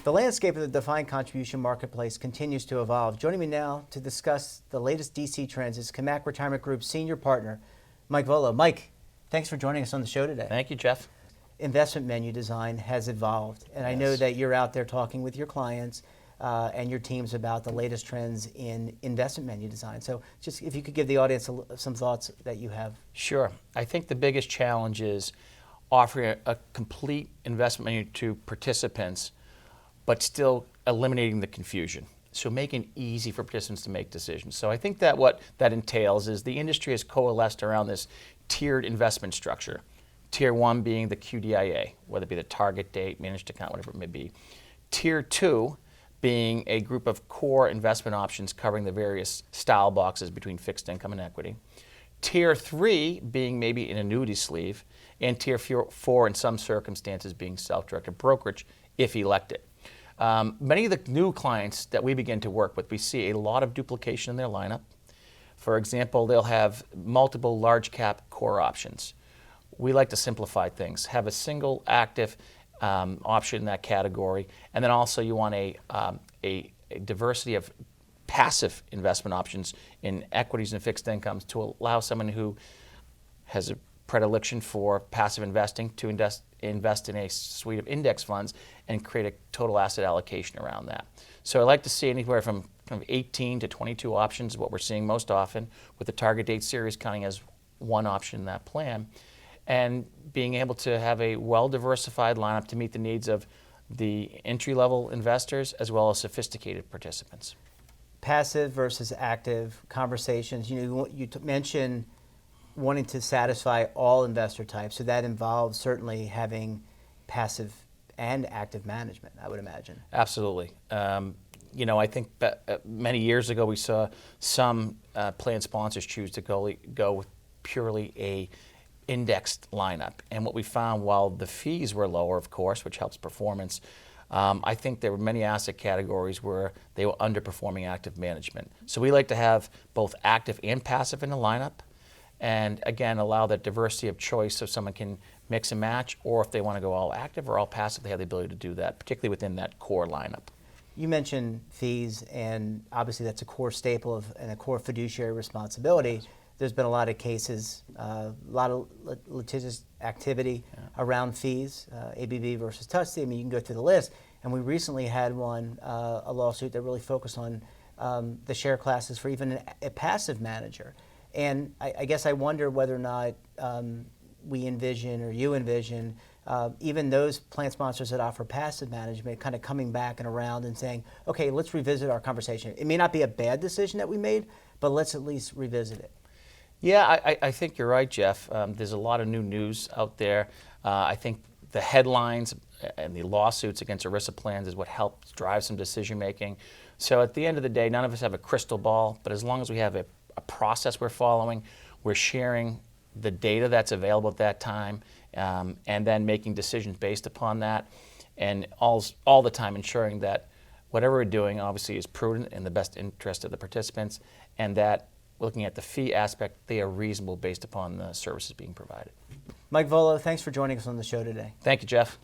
The landscape of the defined contribution marketplace continues to evolve. Joining me now to discuss the latest DC trends is Cammack Retirement Group's senior partner, Mike Volo. Mike, thanks for joining us on the show today. Thank you, Jeff. Investment menu design has evolved, and I know that you're out there talking with your clients and your teams about the latest trends in investment menu design. So just if you could give the audience some thoughts that you have. Sure. I think the biggest challenge is offering a complete investment menu to participants, but still eliminating the confusion. So making it easy for participants to make decisions. So I think that what that entails is the industry has coalesced around this tiered investment structure. Tier 1 being the QDIA, whether it be the target date, managed account, whatever it may be. Tier 2 being a group of core investment options covering the various style boxes between fixed income and equity. Tier 3 being maybe an annuity sleeve, and Tier 4 in some circumstances being self-directed brokerage if elected. Many of the new clients that we begin to work with, we see a lot of duplication in their lineup. For example, they'll have multiple large cap core options. We like to simplify things, have a single active option in that category, and then also you want a diversity of passive investment options in equities and fixed incomes to allow someone who has a predilection for passive investing to invest in a suite of index funds and create a total asset allocation around that. So I like to see anywhere from 18 to 22 options is what we're seeing most often, with the target date series counting as one option in that plan, and being able to have a well-diversified lineup to meet the needs of the entry-level investors as well as sophisticated participants. Passive versus active conversations. You mentioned wanting to satisfy all investor types, so that involves certainly having passive and active management, I would imagine. Absolutely. I think many years ago we saw some plan sponsors choose to go with purely a indexed lineup. And what we found, while the fees were lower, of course, which helps performance, I think there were many asset categories where they were underperforming active management. So we like to have both active and passive in the lineup, and again, allow that diversity of choice so someone can mix and match, or if they want to go all active or all passive, they have the ability to do that, particularly within that core lineup. You mentioned fees, and obviously that's a core staple and a core fiduciary responsibility. There's been a lot of cases, a lot of litigious activity around fees, ABV versus Tuskegee. I mean, you can go through the list. And we recently had one, a lawsuit that really focused on the share classes for even a passive manager. And I guess I wonder whether or not we envision, or you envision, even those plan sponsors that offer passive management kind of coming back and around and saying, okay, let's revisit our conversation. It may not be a bad decision that we made, but let's at least revisit it. Yeah, I think you're right, Jeff. There's a lot of new news out there. I think the headlines and the lawsuits against ERISA plans is what helps drive some decision making. So at the end of the day, none of us have a crystal ball, but as long as we have a process we're following, we're sharing the data that's available at that time, and then making decisions based upon that, and all the time ensuring that whatever we're doing obviously is prudent in the best interest of the participants, and that looking at the fee aspect, they are reasonable based upon the services being provided. Mike Volo, thanks for joining us on the show today. Thank you, Jeff.